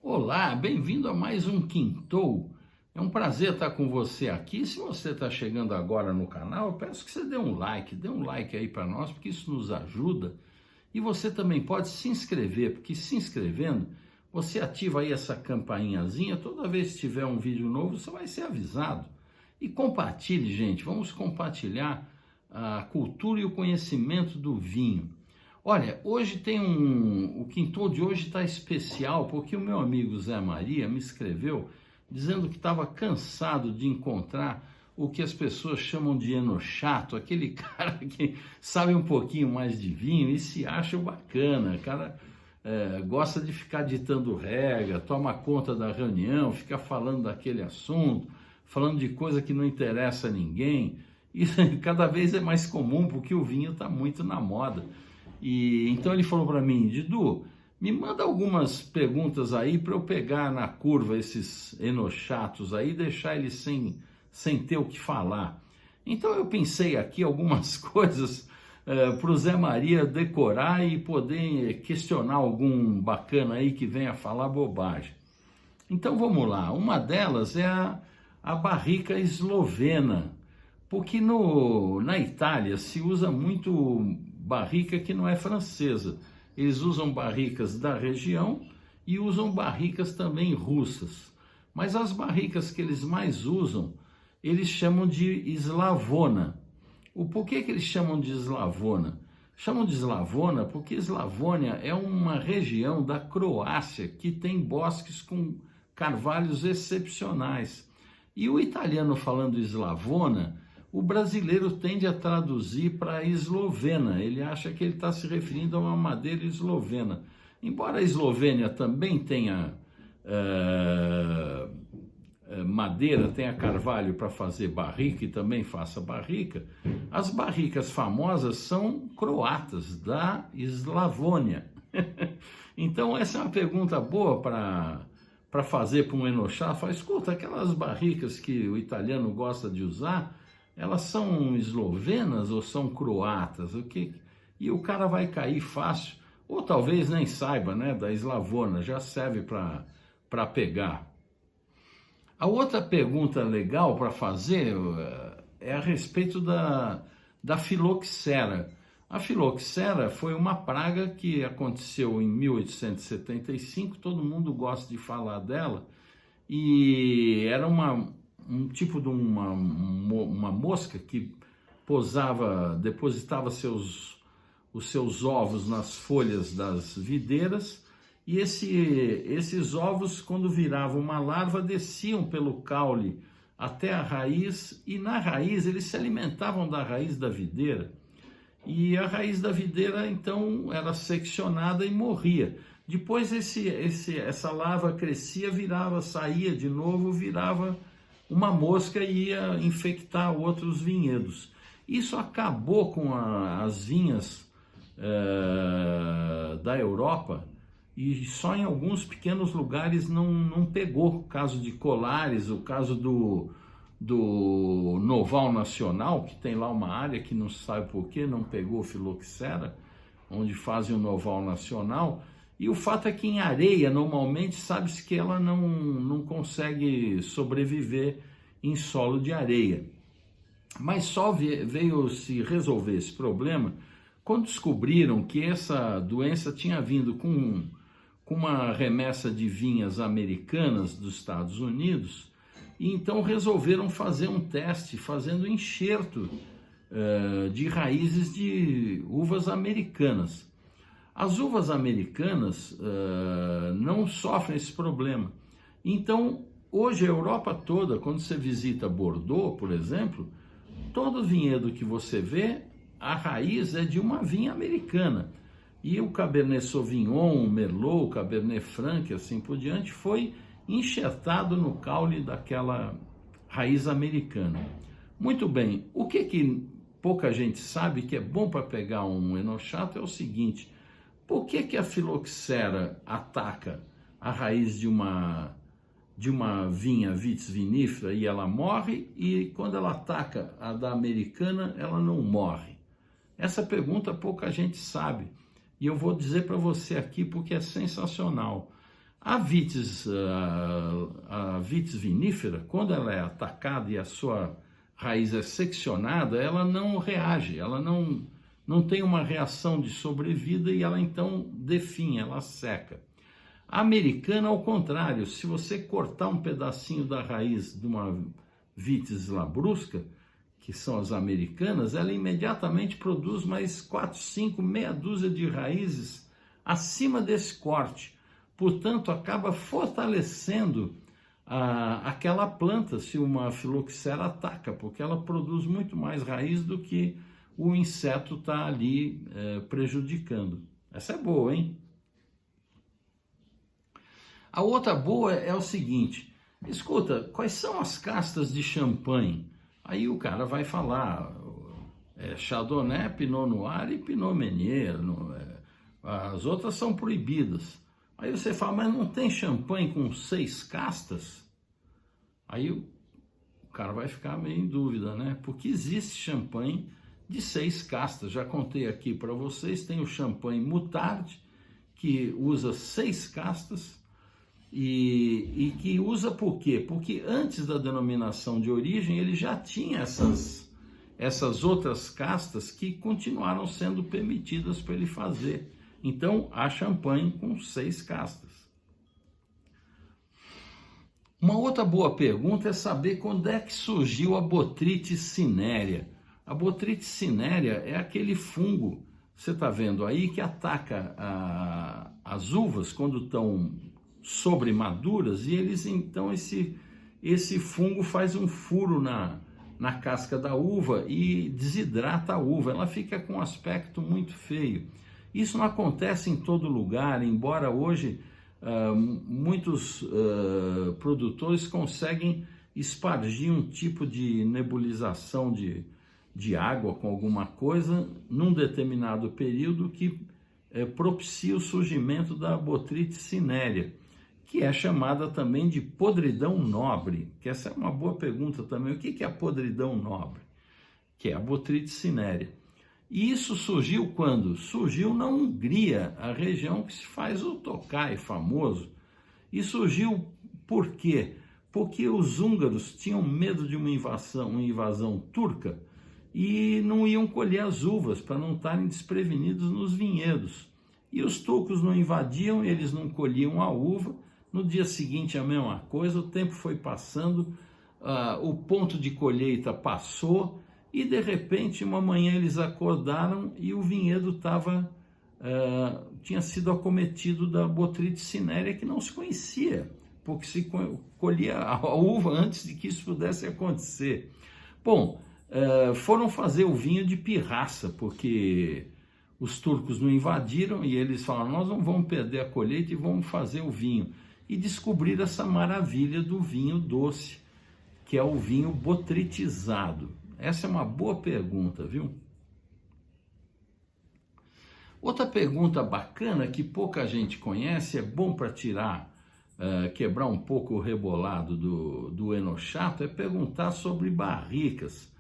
Olá, bem-vindo a mais um Quintou. É um prazer estar com você aqui. Se você está chegando agora no canal, eu peço que você dê um like aí para nós, porque isso nos ajuda. E você também pode se inscrever, porque se inscrevendo, você ativa aí essa campainhazinha. Toda vez que tiver um vídeo novo, você vai ser avisado. E compartilhe, gente, vamos compartilhar a cultura e o conhecimento do vinho. Olha, hoje o Quintou de hoje está especial, porque o meu amigo Zé Maria me escreveu dizendo que estava cansado de encontrar o que as pessoas chamam de enochato, aquele cara que sabe um pouquinho mais de vinho e se acha bacana, cara gosta de ficar ditando regra, toma conta da reunião, fica falando daquele assunto, falando de coisa que não interessa a ninguém. Isso cada vez é mais comum porque o vinho está muito na moda. E então ele falou para mim: Didu, me manda algumas perguntas aí para eu pegar na curva esses enochatos aí e deixar eles sem ter o que falar. Então eu pensei aqui algumas coisas para o Zé Maria decorar e poder questionar algum bacana aí que venha falar bobagem. Então vamos lá, uma delas é a barrica eslovena, porque na Itália se usa muito barrica que não é francesa. Eles usam barricas da região e usam barricas também russas. Mas as barricas que eles mais usam, eles chamam de Slavona. Por que eles chamam de Slavona? Chamam de Slavona porque Slavônia é uma região da Croácia que tem bosques com carvalhos excepcionais. E o italiano falando Slavona, o brasileiro tende a traduzir para eslovena. Ele acha que ele está se referindo a uma madeira eslovena. Embora a Eslovênia também tenha madeira, tenha carvalho para fazer barrica e também faça barrica, as barricas famosas são croatas, da Eslavônia. Então essa é uma pergunta boa para fazer para um enochá. Fala, escuta, aquelas barricas que o italiano gosta de usar, elas são eslovenas ou são croatas? E o cara vai cair fácil, ou talvez nem saiba, né, da Slavona, já serve para pegar. A outra pergunta legal para fazer é a respeito da filoxera. A filoxera foi uma praga que aconteceu em 1875, todo mundo gosta de falar dela, e era um tipo de uma mosca que depositava os seus ovos nas folhas das videiras, e esses ovos, quando viravam uma larva, desciam pelo caule até a raiz, e na raiz eles se alimentavam da raiz da videira, e a raiz da videira então era seccionada e morria. Depois essa larva crescia, saía de novo, virava uma mosca e ia infectar outros vinhedos. Isso acabou com as vinhas da Europa, e só em alguns pequenos lugares não pegou. O caso de Colares, o caso do Noval Nacional, que tem lá uma área que não se sabe por que não pegou filoxera, onde fazem o Noval Nacional. E o fato é que em areia, normalmente, sabe-se que ela não consegue sobreviver em solo de areia. Mas só veio se resolver esse problema quando descobriram que essa doença tinha vindo com uma remessa de vinhas americanas dos Estados Unidos, e então resolveram fazer um teste, fazendo enxerto de raízes de uvas americanas. As uvas americanas não sofrem esse problema. Então, hoje a Europa toda, quando você visita Bordeaux, por exemplo, todo vinhedo que você vê, a raiz é de uma vinha americana. E o Cabernet Sauvignon, o Merlot, o Cabernet Franc, assim por diante, foi enxertado no caule daquela raiz americana. Muito bem, o que pouca gente sabe que é bom para pegar um enochato é o seguinte: por que a filoxera ataca a raiz de uma de uma vinha Vitis vinifera e ela morre, e quando ela ataca a da americana, ela não morre? Essa pergunta pouca gente sabe, e eu vou dizer para você aqui porque é sensacional. A Vitis vinifera, quando ela é atacada e a sua raiz é seccionada, ela não reage, ela não tem uma reação de sobrevida e ela então definha, ela seca. A americana, ao contrário, se você cortar um pedacinho da raiz de uma Vitis labrusca, que são as americanas, ela imediatamente produz mais 4, 5, meia dúzia de raízes acima desse corte. Portanto, acaba fortalecendo aquela planta se uma filoxera ataca, porque ela produz muito mais raiz do que o inseto está ali prejudicando. Essa é boa, hein? A outra boa é o seguinte: escuta, quais são as castas de champanhe? Aí o cara vai falar Chardonnay, Pinot Noir e Pinot Meunier, as outras são proibidas. Aí você fala, mas não tem champanhe com 6 castas? Aí o cara vai ficar meio em dúvida, né? Porque existe champanhe de 6 castas. Já contei aqui para vocês, tem o champanhe Moutarde, que usa 6 castas, e que usa por quê? Porque antes da denominação de origem ele já tinha essas outras castas que continuaram sendo permitidas para ele fazer. Então há champanhe com 6 castas. Uma outra boa pergunta é saber quando é que surgiu a Botrytis cinerea. A Botrytis cinerea é aquele fungo, você está vendo aí, que ataca as uvas quando estão sobremaduras, e eles então esse fungo faz um furo na casca da uva e desidrata a uva, ela fica com um aspecto muito feio. Isso não acontece em todo lugar, embora hoje muitos produtores conseguem espargir um tipo de nebulização de água com alguma coisa num determinado período que propicia o surgimento da Botrytis cinerea, que é chamada também de podridão nobre, que essa é uma boa pergunta também. O que é a podridão nobre? Que é a Botrytis cinerea. E isso surgiu quando? Surgiu na Hungria, a região que se faz o Tokaj famoso. E surgiu por quê? Porque os húngaros tinham medo de uma invasão turca e não iam colher as uvas para não estarem desprevenidos nos vinhedos. E os turcos não invadiam, eles não colhiam a uva. No dia seguinte a mesma coisa, o tempo foi passando, o ponto de colheita passou e de repente uma manhã eles acordaram e o vinhedo tinha sido acometido da Botrytis cinerea, que não se conhecia, porque se colhia a uva antes de que isso pudesse acontecer. Bom, foram fazer o vinho de pirraça, porque os turcos não invadiram e eles falaram, nós não vamos perder a colheita e vamos fazer o vinho. E descobrir essa maravilha do vinho doce, que é o vinho botrytizado. Essa é uma boa pergunta, viu? Outra pergunta bacana que pouca gente conhece, é bom para quebrar um pouco o rebolado do enochato, é perguntar sobre barricas.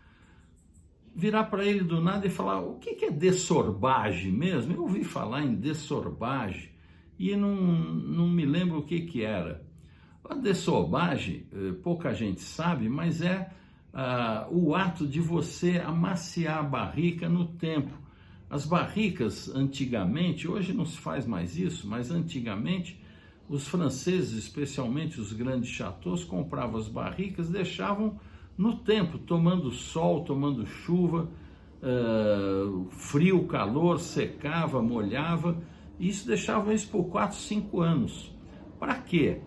Virar para ele do nada e falar, o que é dessorbage mesmo? Eu ouvi falar em dessorbage e não me lembro o que era. A dessorbage, pouca gente sabe, mas é o ato de você amaciar a barrica no tempo. As barricas antigamente, hoje não se faz mais isso, mas antigamente os franceses, especialmente os grandes chateaus, compravam as barricas, deixavam no tempo, tomando sol, tomando chuva, frio, calor, secava, molhava. Isso deixava isso por 4, 5 anos. Para quê?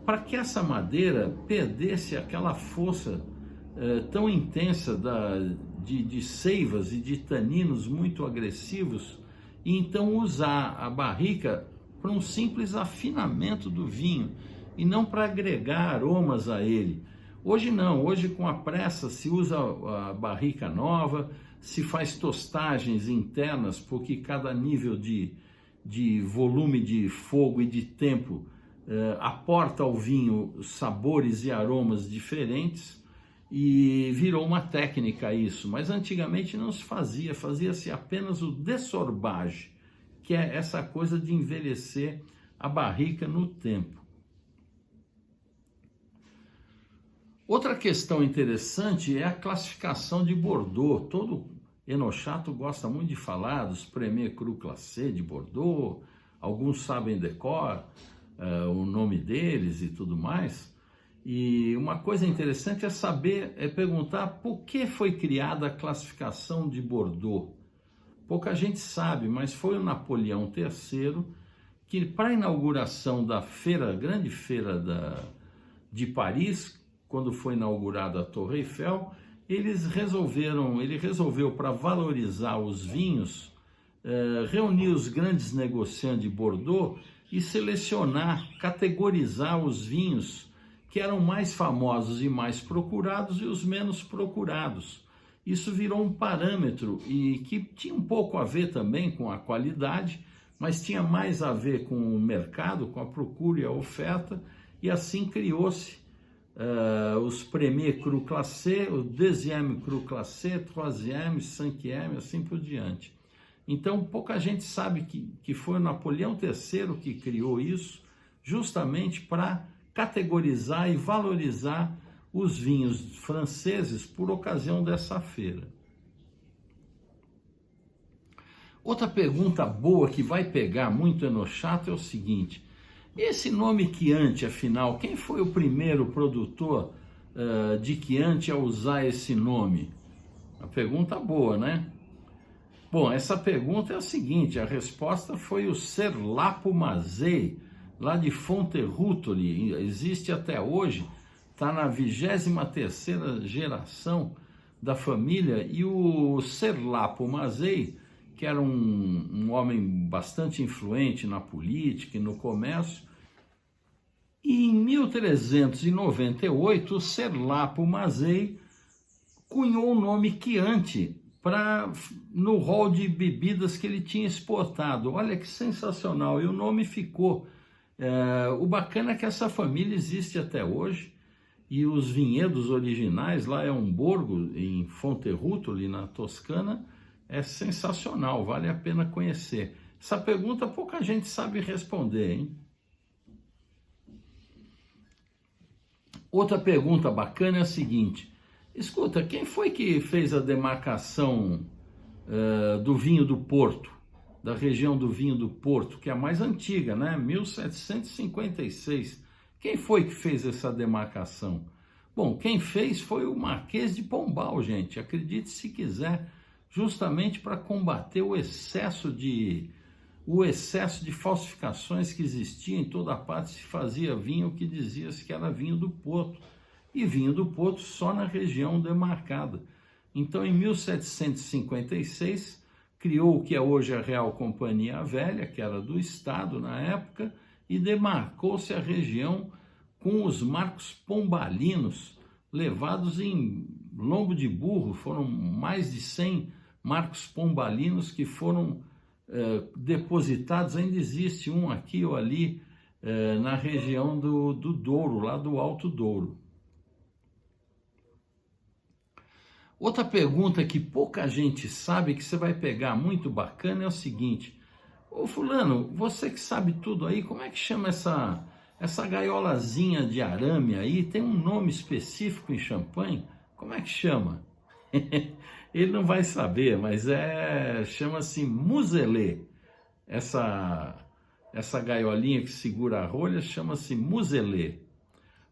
Para que essa madeira perdesse aquela força tão intensa de seivas e de taninos muito agressivos, e então usar a barrica para um simples afinamento do vinho e não para agregar aromas a ele. Hoje não, hoje com a pressa se usa a barrica nova, se faz tostagens internas, porque cada nível de volume de fogo e de tempo aporta ao vinho sabores e aromas diferentes e virou uma técnica isso, mas antigamente não se fazia, fazia-se apenas o dessorbage, que é essa coisa de envelhecer a barrica no tempo. Outra questão interessante é a classificação de Bordeaux. Todo enochato gosta muito de falar dos Premier Cru Classé de Bordeaux, alguns sabem de cor o nome deles e tudo mais. E uma coisa interessante é perguntar por que foi criada a classificação de Bordeaux. Pouca gente sabe, mas foi o Napoleão III que, para a inauguração da grande feira de Paris, quando foi inaugurada a Torre Eiffel, ele resolveu, para valorizar os vinhos, reunir os grandes negociantes de Bordeaux e selecionar, categorizar os vinhos que eram mais famosos e mais procurados e os menos procurados. Isso virou um parâmetro e que tinha um pouco a ver também com a qualidade, mas tinha mais a ver com o mercado, com a procura e a oferta, e assim criou-se os Premier Cru Classé, o Deuxième Cru Classé, Troisième, Cinquième, assim por diante. Então, pouca gente sabe que foi o Napoleão III que criou isso, justamente para categorizar e valorizar os vinhos franceses por ocasião dessa feira. Outra pergunta boa que vai pegar muito enochato é o seguinte: esse nome Chianti, afinal, quem foi o primeiro produtor de Chianti a usar esse nome? Uma pergunta boa, né? Bom, essa pergunta é a seguinte: a resposta foi o Ser Lapo Masei, lá de Fonterrutoli, existe até hoje, está na 23ª geração da família, e o Ser Lapo Masei, que era um homem bastante influente na política e no comércio, e em 1398 o Ser Lapo Masei cunhou o nome Chianti no rol de bebidas que ele tinha exportado. Olha que sensacional, e o nome ficou. O bacana é que essa família existe até hoje, e os vinhedos originais, lá é um borgo em Fonterrutoli, na Toscana, é sensacional, vale a pena conhecer. Essa pergunta pouca gente sabe responder, hein? Outra pergunta bacana é a seguinte: escuta, quem foi que fez a demarcação do vinho do Porto, da região do vinho do Porto, que é a mais antiga, né? 1756. Quem foi que fez essa demarcação? Bom, quem fez foi o Marquês de Pombal, gente, acredite se quiser, justamente para combater o excesso de falsificações que existia em toda parte. Se fazia vinho que dizia-se que era vinho do Porto, e vinho do Porto só na região demarcada. Então, em 1756, criou o que é hoje a Real Companhia Velha, que era do Estado na época, e demarcou-se a região com os marcos pombalinos, levados em lombo de burro. Foram mais de 100 marcos pombalinos que foram depositados. Ainda existe um aqui ou ali na região do Douro, lá do Alto Douro. Outra pergunta que pouca gente sabe, que você vai pegar muito bacana, é o seguinte: ô fulano, você que sabe tudo aí, como é que chama essa gaiolazinha de arame aí? Tem um nome específico em champanhe? Como é que chama? Ele não vai saber, mas chama-se muselê. Essa gaiolinha que segura a rolha chama-se muselê.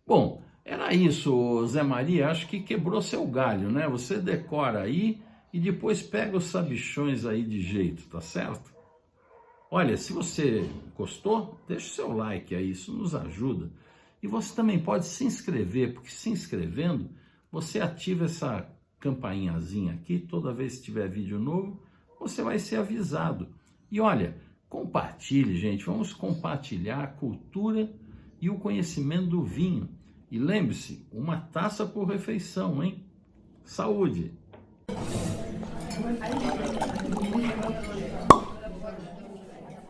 Bom, era isso, Zé Maria. Acho que quebrou seu galho, né? Você decora aí e depois pega os sabichões aí de jeito, tá certo? Olha, se você gostou, deixa o seu like aí, isso nos ajuda. E você também pode se inscrever, porque se inscrevendo, você ativa essa campainhazinha aqui. Toda vez que tiver vídeo novo, você vai ser avisado. E olha, compartilhe, gente, vamos compartilhar a cultura e o conhecimento do vinho. E lembre-se, uma taça por refeição, hein? Saúde!